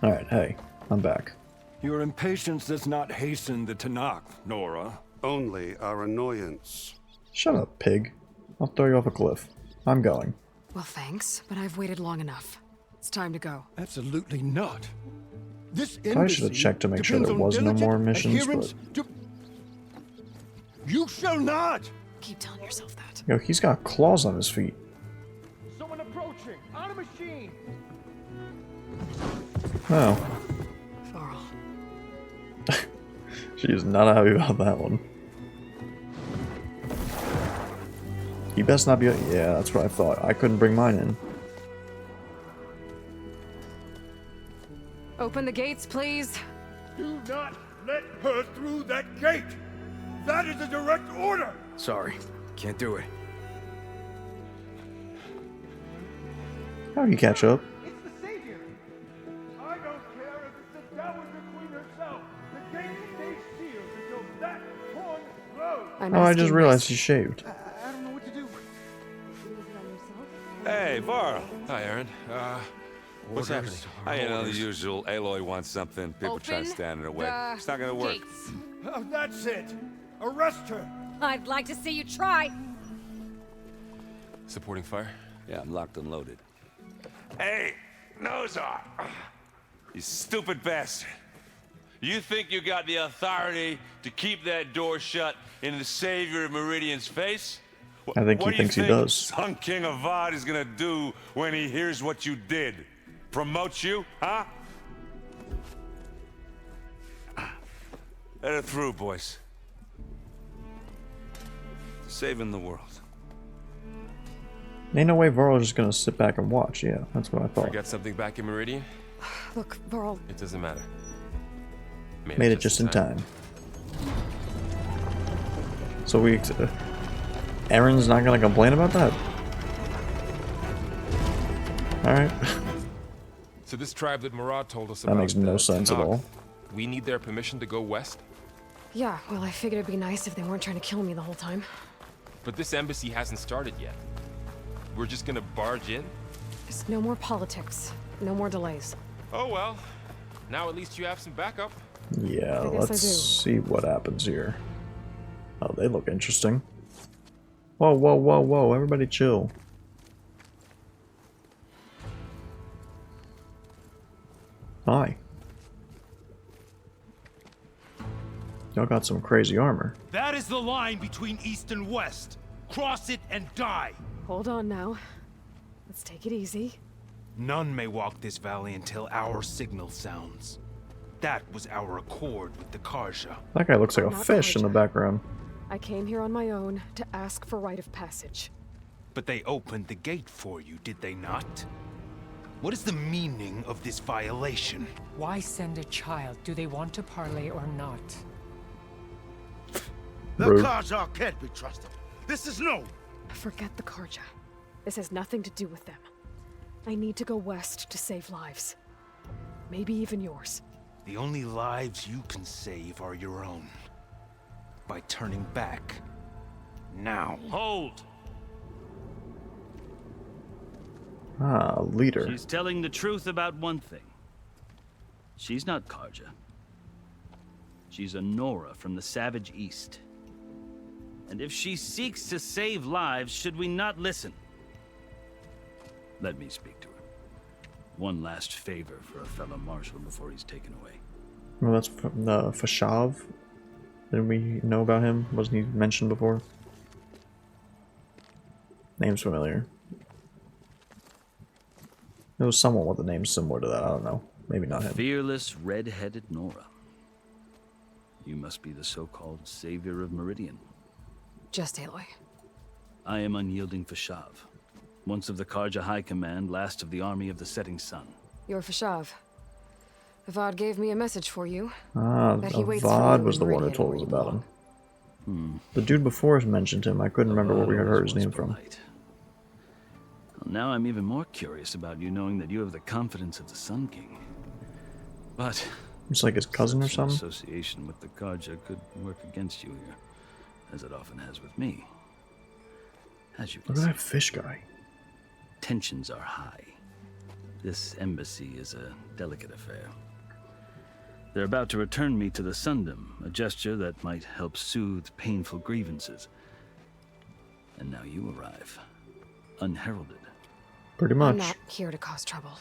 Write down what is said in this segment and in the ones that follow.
Alright, hey, I'm back. Your impatience does not hasten the Tanakh, Nora. Only our annoyance. Shut up, pig. I'll throw you off a cliff. I'm going. Well, thanks, but I've waited long enough. It's time to go. Absolutely not. This I should have checked to make sure there was no more missions, but... You shall not! Keep telling yourself that. Yo, he's got claws on his feet. Someone approaching! On a machine! Oh. Varl. She is not happy about that one. He best not be... Yeah, that's what I thought. I couldn't bring mine in. Open the gates, please. Do not let her through that gate! That is a direct order! Sorry, can't do it. How'd he catch up? It's the Savior! I don't care if it's the Dowager Queen herself! The gate stays sealed until that horn blows! Oh, I just realized he shaved. I don't know what to do. Hey, Varl. Hi, Aaron. What's happening? You know, the usual. Aloy wants something. People try to stand in her way. It's not gonna work. Gates. Oh, that's it! Arrest her! I'd like to see you try. Supporting fire? Yeah, I'm locked and loaded. Hey, Nozar! You stupid bastard. You think you got the authority to keep that door shut in the Savior of Meridian's face? I think he thinks he does. Sun King Avad is gonna do when he hears what you did? Promote you, huh? Let her through, boys. Saving the world. Ain't no way Varl's just gonna sit back and watch. Yeah, that's what I thought. Forget something back in Meridian? Look, Varl. It doesn't matter. Made it just in time. So we... Aaron's not gonna complain about that? Alright. So this tribe that Murad told us That about... makes no sense at all. We need their permission to go west? Yeah, well, I figured it'd be nice if they weren't trying to kill me the whole time. But this embassy hasn't started yet. We're just gonna barge in? There's no more politics. No more delays. Oh well. Now at least you have some backup. Yeah, I guess I let's do. see what happens here. Oh, they look interesting. Whoa, whoa, whoa, whoa, everybody chill. Hi. Y'all got some crazy armor. That is the line between east and west. Cross it and die. Hold on now. Let's take it easy. None may walk this valley until our signal sounds. That was our accord with the Karja. That guy looks like a Not fish in the Karja. background. I came here on my own to ask for rite of passage. But they opened the gate for you, did they not? What is the meaning of this violation? Why send a child? Do they want to parley or not? The Rude. Karja can't be trusted. This is no. Forget the Karja. This has nothing to do with them. I need to go west to save lives. Maybe even yours. The only lives you can save are your own. By turning back. Now. Hold! Ah, leader. She's telling the truth about one thing. She's not Karja. She's a Nora from the Savage East. And if she seeks to save lives, should we not listen? Let me speak to her. One last favor for a fellow marshal before he's taken away. Well, that's from the Fashav. Didn't we know about him? Wasn't he mentioned before? Name's familiar. There was someone with a name similar to that. I don't know. Maybe not him. Fearless, red-headed Nora. You must be the so-called savior of Meridian. Just Aloy. I am unyielding Fashav. Once of the Karja High Command, last of the army of the setting sun. You're Fashav. Avad gave me a message for you. Ah, That he waits for Avad you was in the one who Meridian told where us you about him. belong. The dude before us mentioned him. I couldn't remember where we had heard his name from. Polite. Well, now I'm even more curious about you knowing that you have the confidence of the Sun King. But It's like his cousin or such an something. association with the Karja could work against you here, as it often has with me. As you can Look at see, that fish guy. tensions are high. This embassy is a delicate affair. They're about to return me to the Sundom, a gesture that might help soothe painful grievances. And now you arrive, unheralded. Pretty I'm much. not here to cause trouble.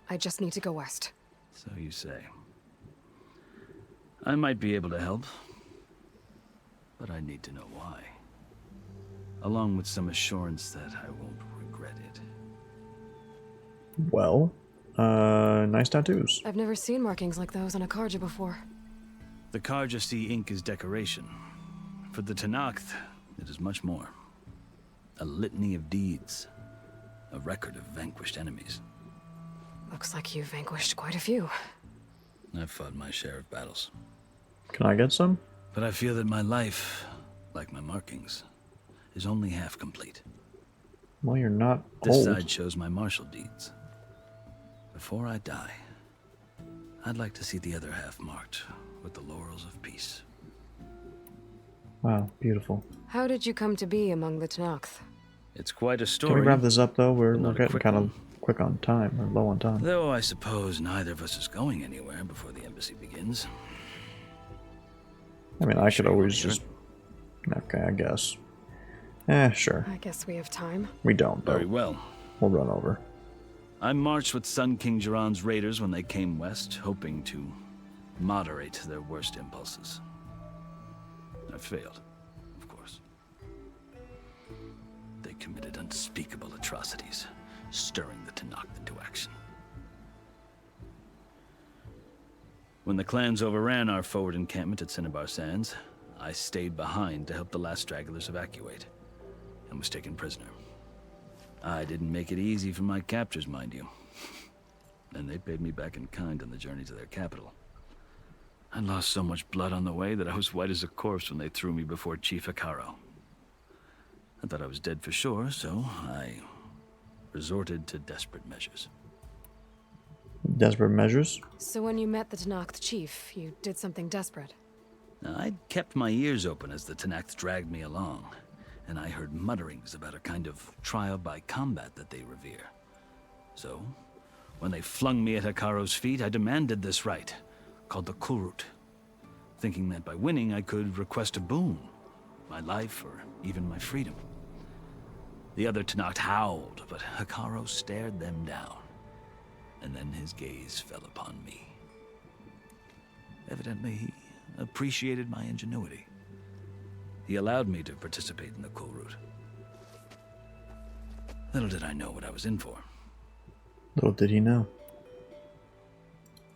I just need to go west. So you say. I might be able to help, but I need to know why. Along with some assurance that I won't regret it. Well, nice tattoos. I've never seen markings like those on a Karja before. The Karja see ink as decoration. For the Tenakth, it is much more. A litany of deeds. A record of vanquished enemies. Looks like you've vanquished quite a few. I've fought my share of battles. Can I get some? But I feel that my life, like my markings, is only half complete. Well, you're not This old. side shows my martial deeds. Before I die, I'd like to see the other half marked with the laurels of peace. Wow, beautiful. How did you come to be among the Tenakth? It's quite a story. Can we wrap this up, though? We're Not a getting quick kind of one. quick on time, or low on time. Though I suppose neither of us is going anywhere before the embassy begins. I mean, I Sure could you always wanna just... hear Okay, I guess. Sure. I guess we have time. We don't, though. Very well. We'll run over. I marched with Sun King Jiran's raiders when they came west, hoping to moderate their worst impulses. I failed, of course. They committed unspeakable atrocities, stirring the Tenakth into action. When the clans overran our forward encampment at Cinnabar Sands, I stayed behind to help the last stragglers evacuate, and was taken prisoner. I didn't make it easy for my captors, mind you. And they paid me back in kind on the journey to their capital. I lost so much blood on the way that I was white as a corpse when they threw me before Chief Hikaro. I thought I was dead for sure, so I resorted to desperate measures. Desperate measures? So when you met the Tenakth chief, you did something desperate. I'd kept my ears open as the Tenakth dragged me along, and I heard mutterings about a kind of trial by combat that they revere. So, when they flung me at Hikaro's feet, I demanded this right, called the Kulrut, thinking that by winning I could request a boon, my life or even my freedom. The other Tenakth howled, but Hikaro stared them down, and then his gaze fell upon me. Evidently, he appreciated my ingenuity. He allowed me to participate in the Kulrut. Little did I know what I was in for. Little did he know.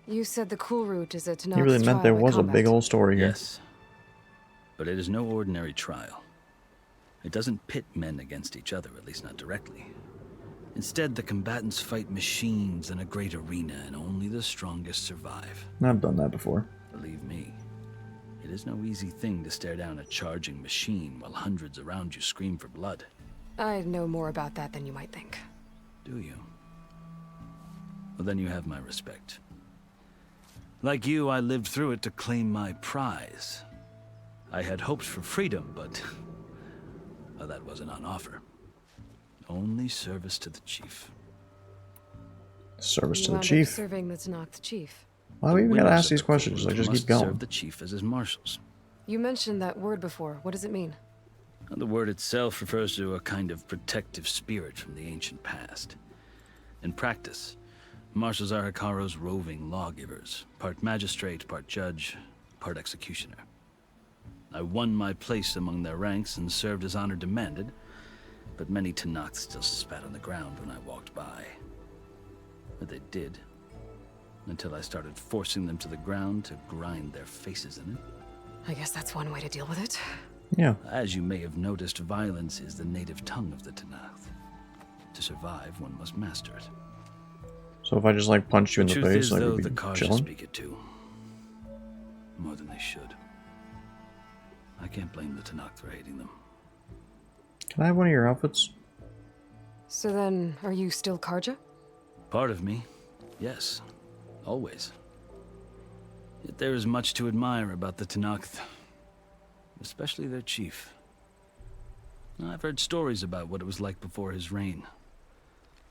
You said the Kulrut is a Tenakth He really meant there was a big old story here. Yes. But it is no ordinary trial. It doesn't pit men against each other, at least not directly. Instead, the combatants fight machines in a great arena, and only the strongest survive. I've done that before. Believe me, it is no easy thing to stare down a charging machine while hundreds around you scream for blood. I know more about that than you might think. Do you? Well, then you have my respect. Like you, I lived through it to claim my prize. I had hoped for freedom, but well, that wasn't on offer. Only service to the chief. Service You to the wound up chief. serving the Tenakth chief. Why do we even gotta Winners ask of these the questions? Kulrut Like, just must keep going. serve the chief as his marshals. You mentioned that word before. What does it mean? The word itself refers to a kind of protective spirit from the ancient past. In practice, marshals are Hikaro's roving lawgivers, part magistrate, part judge, part executioner. I won my place among their ranks and served as honor demanded, but many Tenakth still spat on the ground when I walked by. But they did, until I started forcing them to the ground to grind their faces in it. I guess that's one way to deal with it. Yeah. As you may have noticed, violence is the native tongue of the Tenakth. To survive, one must master it. So if I just like punched you in the Truth face, is, like though, we'd the be Karja chilling. speak it too. More than they should. I can't blame the Tenakth for hating them. Can I have one of your outfits? So then, are you still Karja? Part of me, yes. Always. Yet there is much to admire about the Tenakth. Especially their chief. I've heard stories about what it was like before his reign.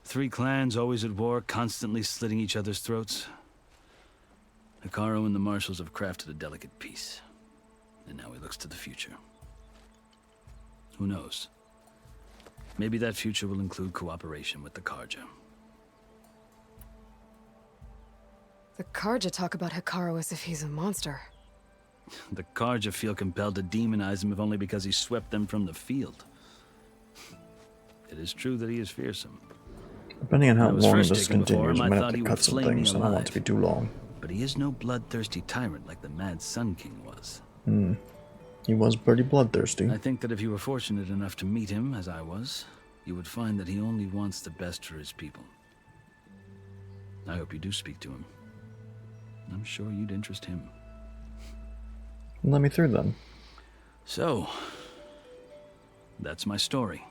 Three clans always at war, constantly slitting each other's throats. Hekarro and the Marshals have crafted a delicate peace. And now he looks to the future. Who knows? Maybe that future will include cooperation with the Karja. The Karja talk about Hekarro as if he's a monster. The Karja feel compelled to demonize him if only because he swept them from the field. It is true that he is fearsome. Depending on how When I was long first this taken before continues, him, I I might have thought to he cut would some flay me things. I don't want it to be alive. too long. But he is no bloodthirsty tyrant like the Mad Sun King was. He was pretty bloodthirsty. I think that if you were fortunate enough to meet him, as I was, you would find that he only wants the best for his people. I hope you do speak to him. I'm sure you'd interest him. Let me through then. So, that's my story.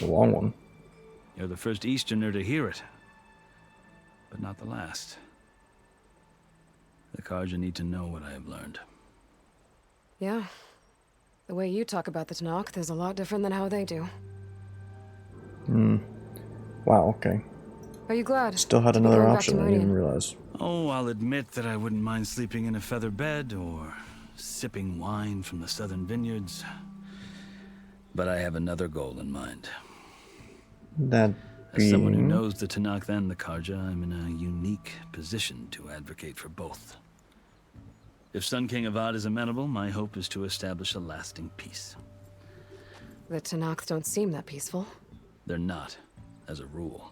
A long one. You're the first Easterner to hear it, but not the last. The Karja need to know what I have learned. Yeah. The way you talk about the Tanakh is a lot different than how they do. Wow, okay. Are you glad? Still had to be another going back to option I didn't even Meridian? realize. Oh, I'll admit that I wouldn't mind sleeping in a feather bed or sipping wine from the southern vineyards. But I have another goal in mind. That As someone who being... knows the Tanakh and the Karja, I'm in a unique position to advocate for both. If Sun King Avad is amenable, my hope is to establish a lasting peace. The Tanakh don't seem that peaceful. They're not, as a rule.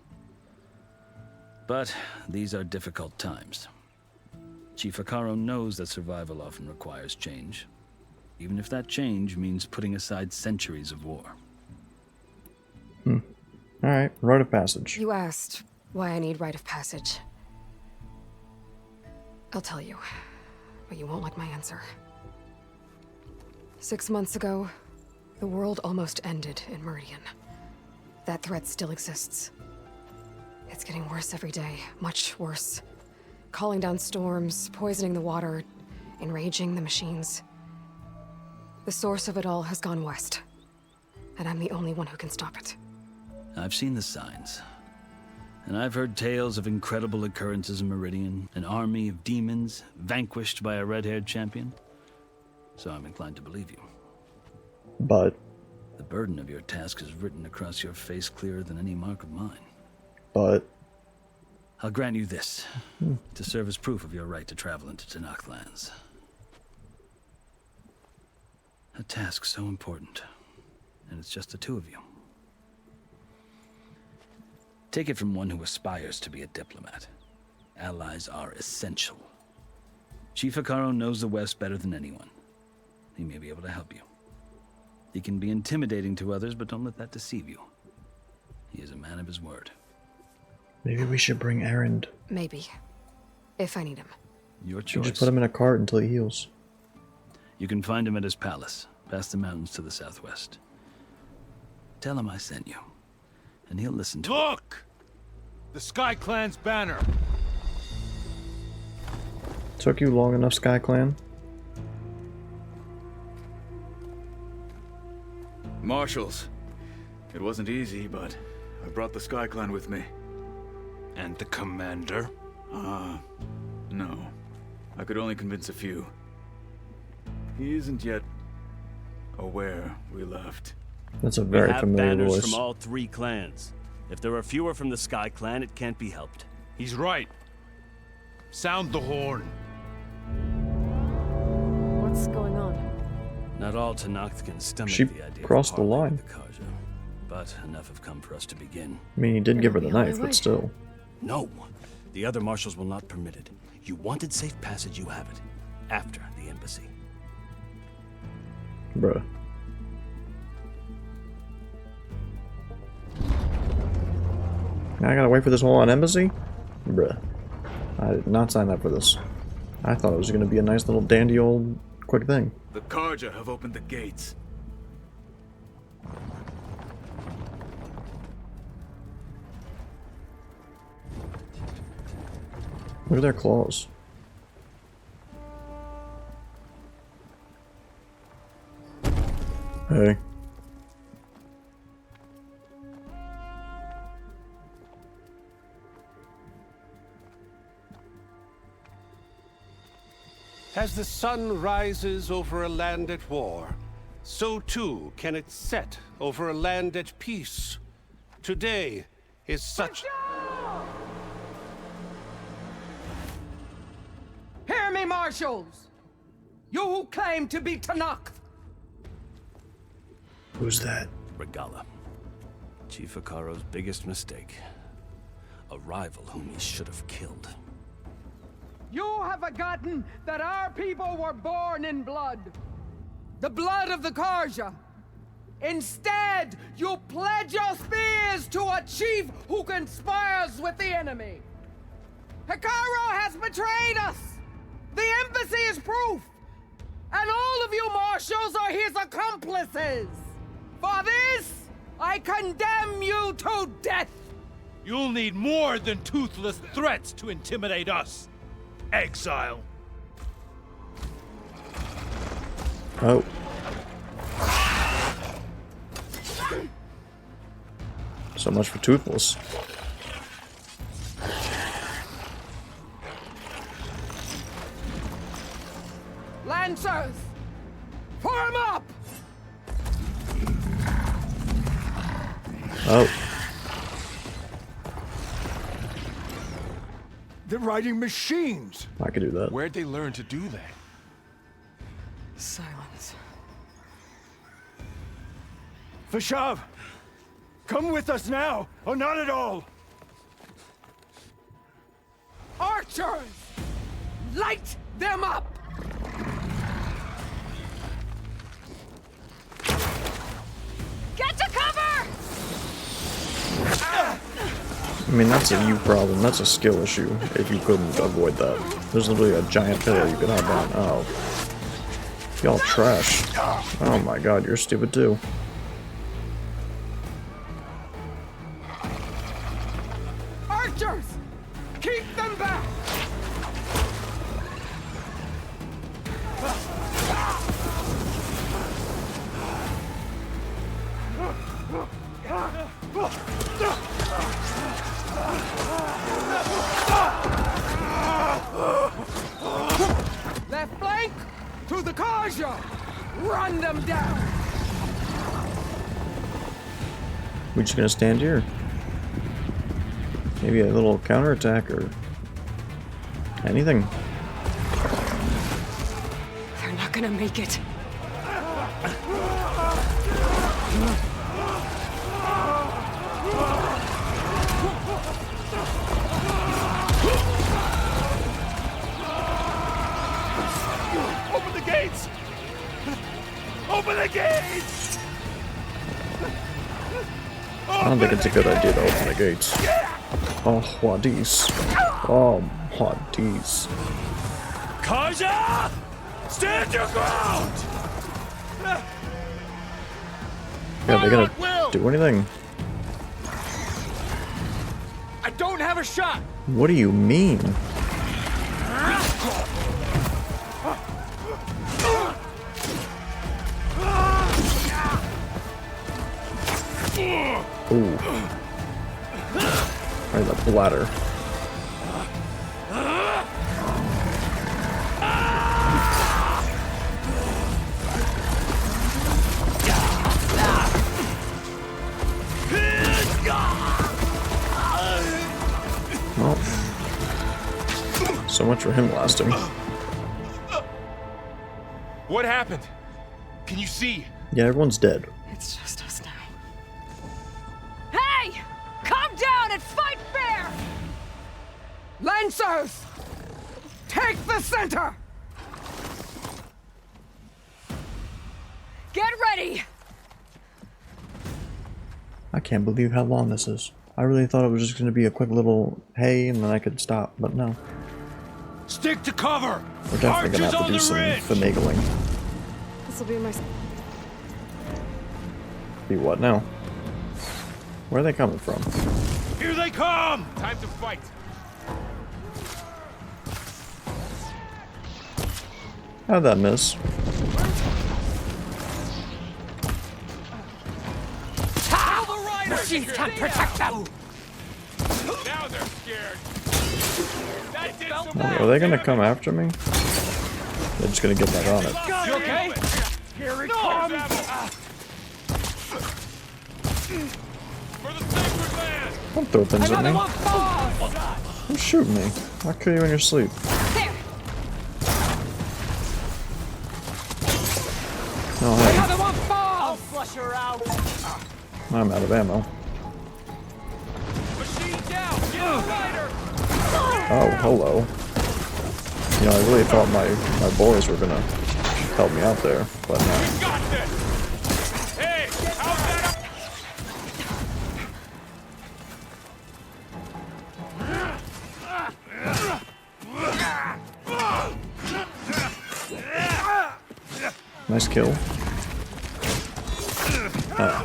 But these are difficult times. Chief Hekarro knows that survival often requires change, even if that change means putting aside centuries of war. Alright, rite of passage. You asked why I need rite of passage. I'll tell you, but you won't like my answer. 6 months ago, the world almost ended in Meridian. That threat still exists. It's getting worse every day, much worse. Calling down storms, poisoning the water, enraging the machines. The source of it all has gone west, and I'm the only one who can stop it. I've seen the signs. And I've heard tales of incredible occurrences in Meridian, an army of demons vanquished by a red-haired champion. So I'm inclined to believe you. But... The burden of your task is written across your face clearer than any mark of mine. But... I'll grant you this, to serve as proof of your right to travel into Tanakh lands. A task so important, and it's just the two of you. Take it from one who aspires to be a diplomat. Allies are essential. Chief Hekarro knows the West better than anyone. He may be able to help you. He can be intimidating to others, but don't let that deceive you. He is a man of his word. maybe we should bring Erend. Maybe. If I need him. Your You choice. just put him in a cart until he heals. You can find him at his palace, past the mountains to the southwest. Tell him I sent you, and he'll listen to it. Look! The Sky Clan's banner. Took you long enough, Sky Clan? Marshals. It wasn't easy, but I brought the Sky Clan with me. And the commander? No. I could only convince a few. He isn't yet aware we left. That's a We very have familiar banners voice. from all three clans. If there are fewer from the Sky Clan, it can't be helped. He's right. Sound the horn. What's going on? Not all Tanakh can stomach She the idea crossed of the parley line. with the Karja, but enough have come for us to begin. I mean, he did give her the It'll be knife, Aloy. but still. No, the other marshals will not permit it. You wanted safe passage, you have it. After the embassy. Bruh. Now I gotta wait for this whole embassy? Bruh. I did not sign up for this. I thought it was gonna be a nice little dandy old quick thing. The Karja have opened the gates. Look at their claws. Hey. As the sun rises over a land at war, so too can it set over a land at peace. Today is such... Hear me, marshals! You who claim to be Tanakh! Who's that? Regala. Chief Hikaro's biggest mistake. A rival whom he should have killed. You have forgotten that our people were born in blood. The blood of the Karja. Instead, you pledge your spears to a chief who conspires with the enemy. Hikaro has betrayed us! The embassy is proof! And all of you marshals are his accomplices! For this, I condemn you to death! You'll need more than toothless threats to intimidate us. Exile. Oh. So much for Toothless. Lancers! Form up! Oh. They're riding machines. I could do that. Where'd they learn to do that? Silence. Vashav, come with us now, or not at all. Archers! Light them up! Get to cover! I mean, that's a you problem. That's a skill issue if you couldn't avoid that. There's literally a giant pillar you could hop on. Oh. Y'all trash. Oh my god, you're stupid too. Archers! Keep them back! Left flank to the Karja! Run them down! We're just gonna stand here. Maybe a little counterattack or anything. They're not gonna make it. Open the gates! Open the gates! I don't think it's a good idea to open the gates. Oh, Wadis. Oh, Wadis. Karja! Stand your ground! Yeah, they're gonna do anything. I don't have a shot! What do you mean? Ooh. Right, the bladder. Well, so much for him lasting. What happened? Can you see? Yeah, everyone's dead. It's just us now. Hey! Calm down and fight fair! Lancers! Take the center! Get ready! I can't believe how long this is. I really thought it was just going to be a quick little hey and then I could stop, but no. Stick to cover! We're definitely going to have to do some finagling. This will be my... Be what now? Where are they coming from? Here they come! Time to fight. How'd that miss? Machines can't protect them! Now they're scared. That did some Are they gonna come after me? They're just gonna get back on it. You okay? Here he comes! For the sacred land! Don't throw things at me. Another one falls! Who's shooting me? I'll kill you in your sleep. There! Oh, hey. Another one falls! I'll flush her out! I'm out of ammo. Machine down! Get a lighter! Oh, hello. You know, I really thought my boys were gonna help me out there, but no. Got this! Hey! How's that? Nice kill. Oh.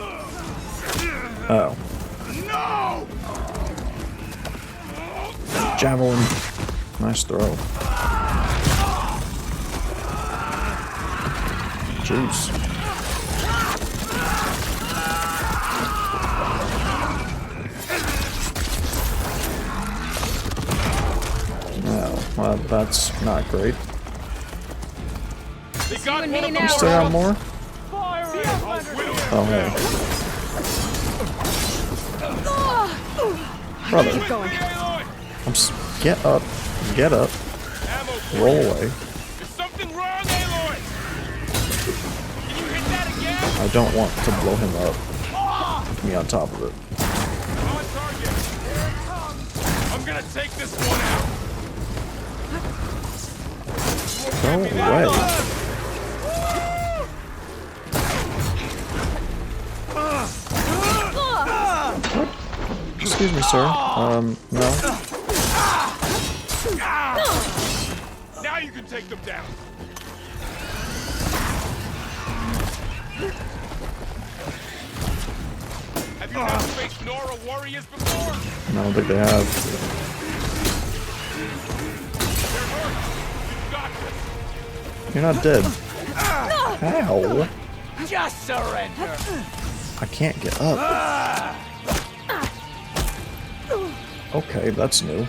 Oh. No! Javelin. Nice throw. Jeez. Oh, well, that's not great. They got one of You them. still got more? Oh, hey. Brother. Keep going. Get up. Get up. Roll away. Is something wrong, Aloy? Can you hit that again? I don't want to blow him up. Put me on top of it. On target. Here it comes. I'm gonna take this one out. Go away. Excuse me, sir. No. Now you can take them down. Have you not faced Nora warriors before? I don't think they have. They're hurt. You've got this. You're not dead. How? Just surrender! I can't get up. Okay, that's new.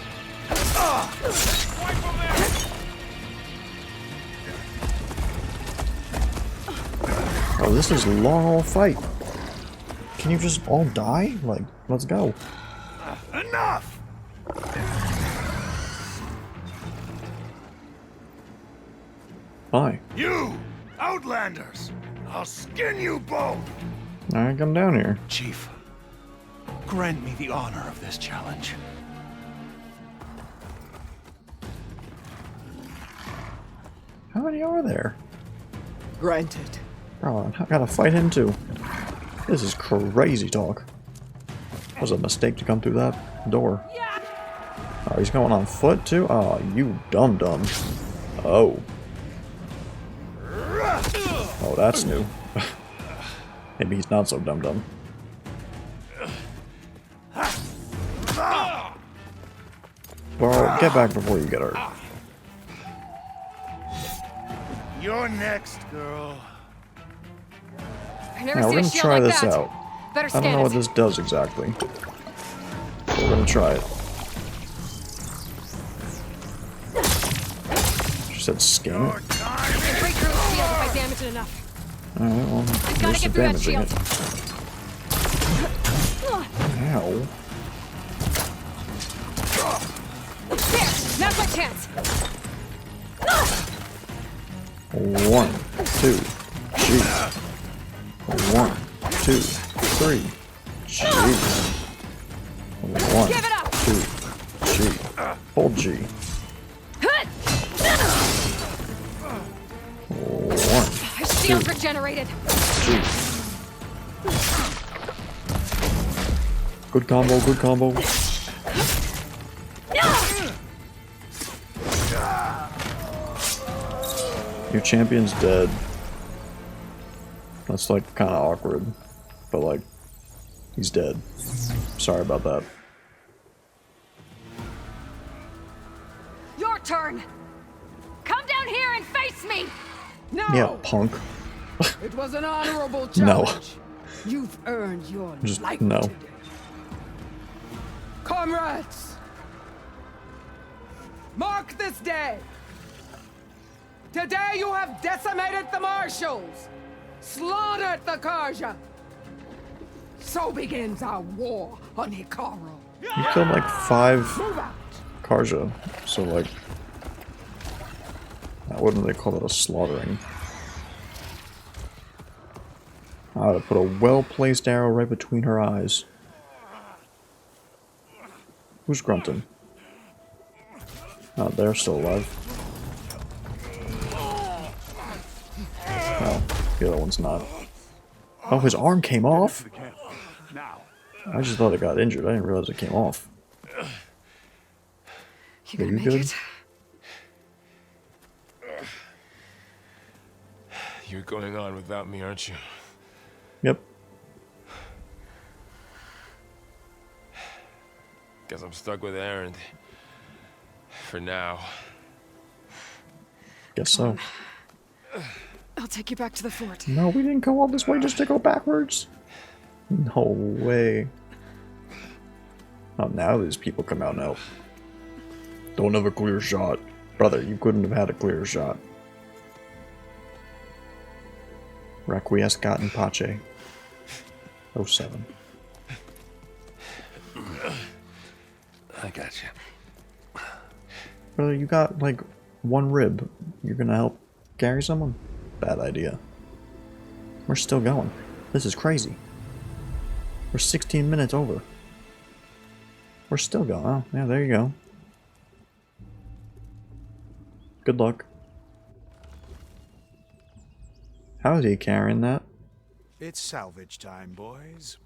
Oh, this is a long old fight. Can you just all die? Like, let's go. Enough! Bye. You! Outlanders! I'll skin you both! Alright, come down here. Chief, grant me the honor of this challenge. How many are there? Granted. Bro, I gotta fight him too. This is crazy talk. Was it a mistake to come through that door? Oh, he's going on foot too? Oh, you dum-dum. Oh. Oh, that's new. Maybe he's not so dum-dum. Well, get back before you get hurt. You're next, girl. I never Now, seen we're a gonna shield try like this that. out. Better I scan don't know what it. this does exactly. But we're gonna try it. She said scan it. I can break through the shield if I damage it enough. Alright, well, I've gotta here's get the through that damaging shield. it. Ow. There! Now's my chance! 1, 2, G. 1, 2, 3, G. 1, Give it up! 2, G. Hold G. 1, My shield's regenerated! G. Good combo, good combo. Your champion's dead. That's like kind of awkward, but like, he's dead. Sorry about that. Your turn! Come down here and face me! No! Yeah, punk. It was an honorable No. challenge. You've earned your Just life no. today. Comrades! Mark this day Today you have decimated the marshals, slaughtered the Karja. So begins our war on Hikaru. You killed like 5 Karja, so like, wouldn't they call it a slaughtering? I would have put a well-placed arrow right between her eyes. Who's grunting? Oh, they're still alive. Oh, the other one's not. Oh, his arm came off? I just thought it got injured. I didn't realize it came off. You gonna you make good? it? You're going on without me, aren't you? Yep. Guess I'm stuck with Aaron. For now. Guess so. I'll take you back to the fort. No, we didn't go all this way just to go backwards. No way. Oh, now these people come out now. Don't have a clear shot. Brother, you couldn't have had a clear shot. Requiescat in Pace. 07. I got you. Brother, you got like 1 rib. You're gonna help carry someone? Bad idea. We're still going. This is crazy. We're 16 minutes over. We're still going. Oh, yeah, there you go. Good luck. How is he carrying that? It's salvage time, boys.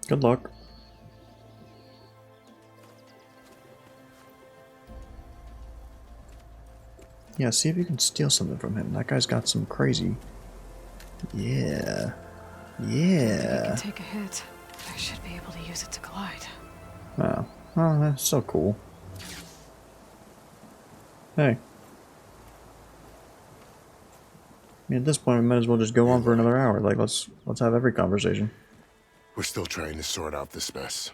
Good luck. Yeah, see if you can steal something from him. That guy's got some crazy... Yeah. Yeah. I can take a hit. I should be able to use it to glide. Oh. Oh, that's so cool. Hey. I mean, at this point, we might as well just go on for another hour. Like, let's have every conversation. We're still trying to sort out this mess.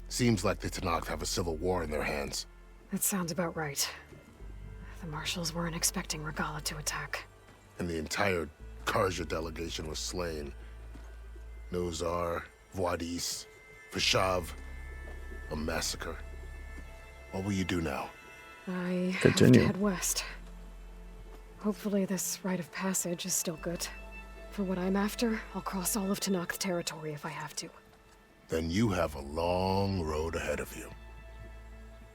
Seems like the Tenakth have a civil war in their hands. That sounds about right. The marshals weren't expecting Regala to attack. And the entire Karja delegation was slain. Nozar, Voidis, Vashav. A massacre. What will you do now? I Continue. have to head west. Hopefully this rite of passage is still good. For what I'm after, I'll cross all of Tenakth territory if I have to. Then you have a long road ahead of you.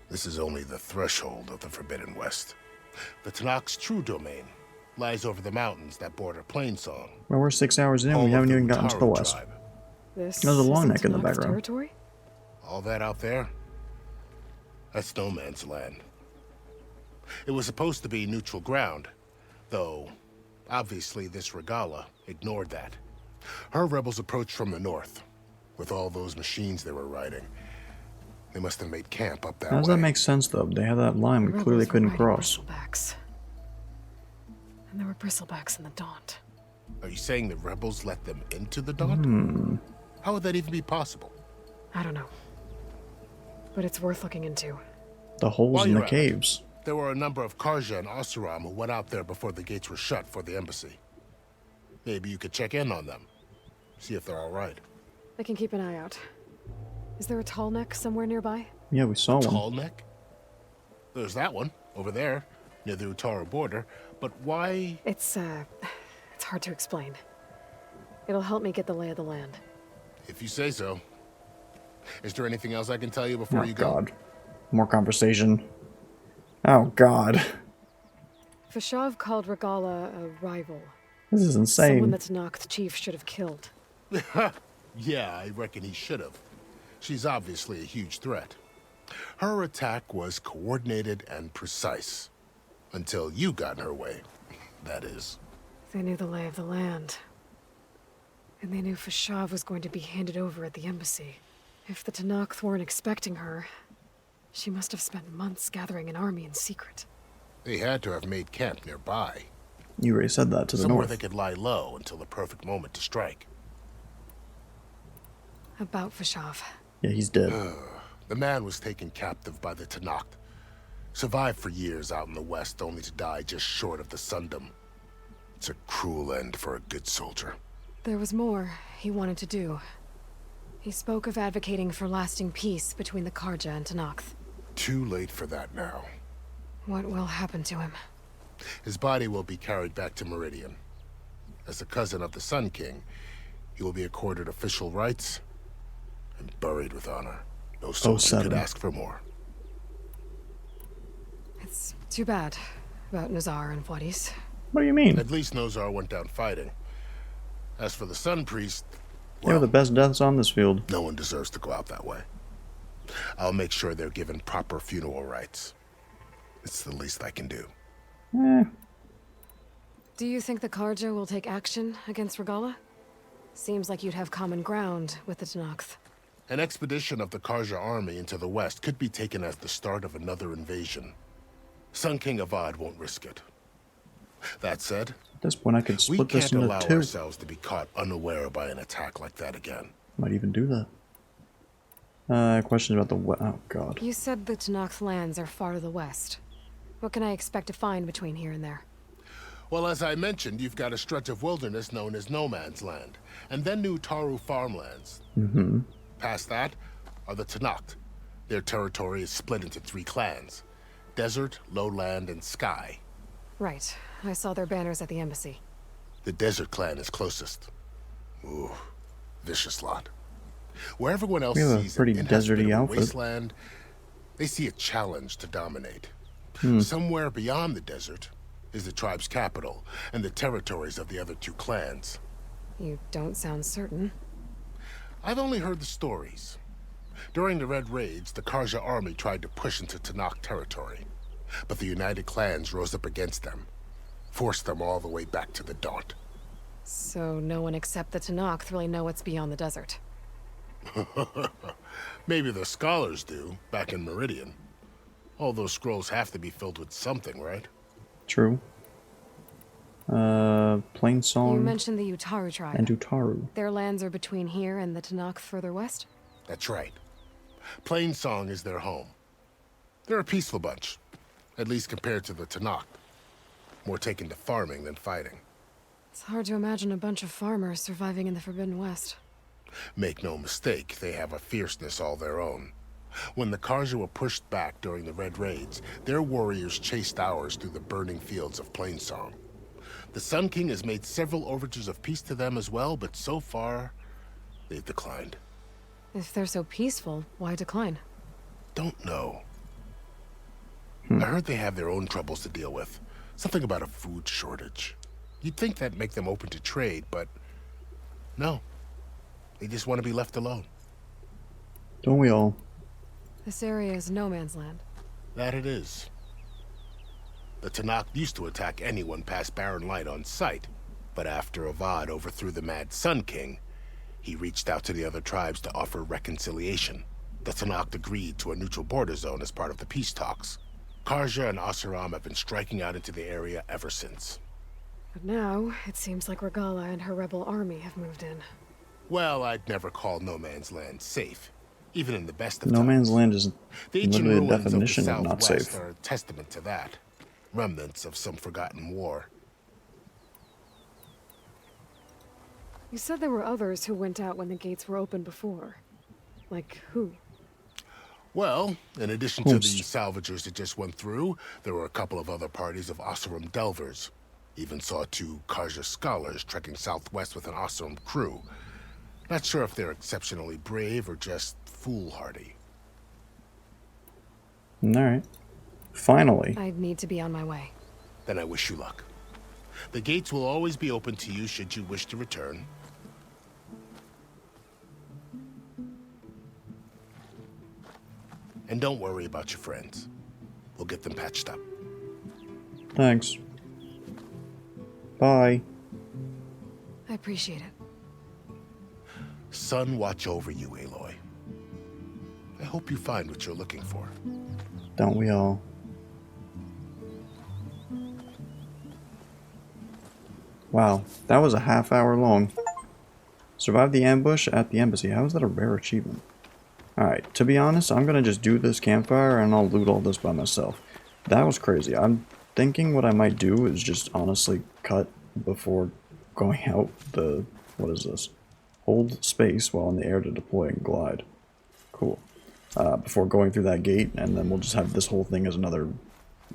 This is only the threshold of the Forbidden West. The Tenakth's true domain lies over the mountains that border Plainsong. Well, we're 6 hours in, we haven't even gotten to the west. This There's a long isn't neck in the Tenakth background. territory? All that out there? That's no man's land. It was supposed to be neutral ground, though obviously this Regala ignored that. Her rebels approached from the north, with all those machines they were riding. They must have made camp up that How does way. that make sense, though? They had that line we clearly couldn't cross. Bristlebacks. And there were bristlebacks in the Daunt. Are you saying the rebels let them into the Daunt? How would that even be possible? I don't know. But it's worth looking into. The holes While in the you're at it, caves. There were a number of Karja and Oseram who went out there before the gates were shut for the embassy. Maybe you could check in on them. See if they're all right. I can keep an eye out. Is there a tall neck somewhere nearby? Yeah, we saw one. Tall neck? There's that one, over there, near the Utara border. But why? It's hard to explain. It'll help me get the lay of the land. If you say so. Is there anything else I can tell you before Oh, you go? God. More conversation. Oh, God. Vashav called Regala a rival. This is insane. Someone that Tenakth chief should have killed. Yeah, I reckon he should have. She's obviously a huge threat. Her attack was coordinated and precise. Until you got in her way, that is. They knew the lay of the land. And they knew Vashav was going to be handed over at the embassy. If the Tenakth weren't expecting her, she must have spent months gathering an army in secret. They had to have made camp nearby. You already said that to the Somewhere north. they could lie low until the perfect moment to strike. About Fashav. Yeah, he's dead. The man was taken captive by the Tanakh. Survived for years out in the west, only to die just short of the Sundom. It's a cruel end for a good soldier. There was more he wanted to do. He spoke of advocating for lasting peace between the Karja and Tanakh. Too late for that now. What will happen to him? His body will be carried back to Meridian. As a cousin of the Sun King, he will be accorded official rights and buried with honor. No soldier could ask for more. It's too bad about Nazar and Wadis. What do you mean? At least Nozar went down fighting. As for the Sun Priest, They were the best deaths on this field. no one deserves to go out that way. I'll make sure they're given proper funeral rites. It's the least I can do. Do you think the Karja will take action against Regala? Seems like you'd have common ground with the Tanakh. An expedition of the Karja army into the west could be taken as the start of another invasion. Sun King Avad won't risk it. That said, At this point, I could we split this can't into allow two. ourselves to be caught unaware by an attack like that again. Might even do that. Question about the oh god. You said the Tanakh lands are far to the west. What can I expect to find between here and there? Well, as I mentioned, you've got a stretch of wilderness known as No Man's Land, and then New Taru farmlands. Mm-hmm. Past that are the Tanakh. Their territory is split into 3 clans: Desert, Lowland, and Sky. Right. I saw their banners at the embassy. The Desert clan is closest. Ooh, vicious lot. Where everyone else We have a sees pretty an inhospitable deserty outfit. wasteland, they see a challenge to dominate. Hmm. Somewhere beyond the desert is the tribe's capital and the territories of the other 2 clans. You don't sound certain. I've only heard the stories. During the Red Raids, the Karja army tried to push into Tanakh territory, but the United Clans rose up against them, forced them all the way back to the Daunt. So no one except the Tanakh really know what's beyond the desert. Maybe the scholars do, back in Meridian. All those scrolls have to be filled with something, right? True. Plain Song. You mentioned the Utaru tribe. And Utaru. Their lands are between here and the Tanakh further west? That's right. Plain Song is their home. They're a peaceful bunch, at least compared to the Tanakh. More taken to farming than fighting. It's hard to imagine a bunch of farmers surviving in the Forbidden West. Make no mistake, they have a fierceness all their own. When the Karja were pushed back during the Red Raids, their warriors chased ours through the burning fields of Plainsong. The Sun King has made several overtures of peace to them as well, but so far, they've declined. If they're so peaceful, why decline? Don't know. I heard they have their own troubles to deal with. Something about a food shortage. You'd think that'd make them open to trade, but no. They just want to be left alone. Don't we all? This area is no man's land. That it is. The Tanakh used to attack anyone past Barren Light on sight, but after Avad overthrew the Mad Sun King, he reached out to the other tribes to offer reconciliation. The Tanakh agreed to a neutral border zone as part of the peace talks. Karja and Asuram have been striking out into the area ever since. But now, it seems like Regala and her rebel army have moved in. Well, I'd never call No Man's Land safe, even in the best of No times. Man's Land is The ancient literally a ruins definition of of the not Southwest safe. are a testament to that. Remnants of some forgotten war. You said there were others who went out when the gates were open before. Like who? Well, in addition to the salvagers that just went through, there were a couple of other parties of Oseram Delvers. Even saw 2 Karja scholars trekking southwest with an Oseram crew. Not sure if they're exceptionally brave or just foolhardy. Alright. Finally. I'd need to be on my way. Then I wish you luck. The gates will always be open to you should you wish to return. And don't worry about your friends. We'll get them patched up. Thanks. Bye. I appreciate it. Sun watch over you, Aloy. I hope you find what you're looking for. Don't we all? Wow, that was a half hour long. Survive the ambush at the embassy. How is that a rare achievement? Alright, to be honest, I'm gonna just do this campfire and I'll loot all this by myself. That was crazy. I'm thinking what I might do is just honestly cut before going out the... what is this? Hold space while in the air to deploy and glide. Cool. Before going through that gate, and then we'll just have this whole thing as another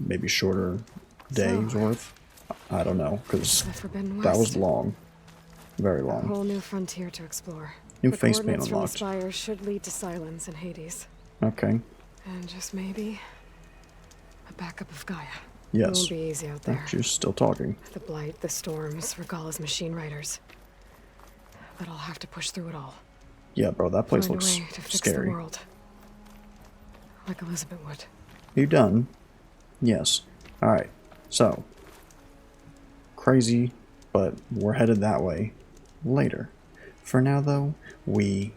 maybe shorter day's worth. I don't know, because that was long. Very long. A whole new frontier to explore. New the face paint coordinates from the unlocked. spire should lead to Silence and Hades. Okay. And just maybe a backup of Gaia. Yes. It won't be easy out there. She's still talking. The Blight, the Storms, Regala's machine riders. But I'll have to push through it all. Yeah, bro, that place Find a looks way to fix scary. the world. Like Elizabeth would. You done? Yes. Alright, so. Crazy, but we're headed that way later. For now, though, we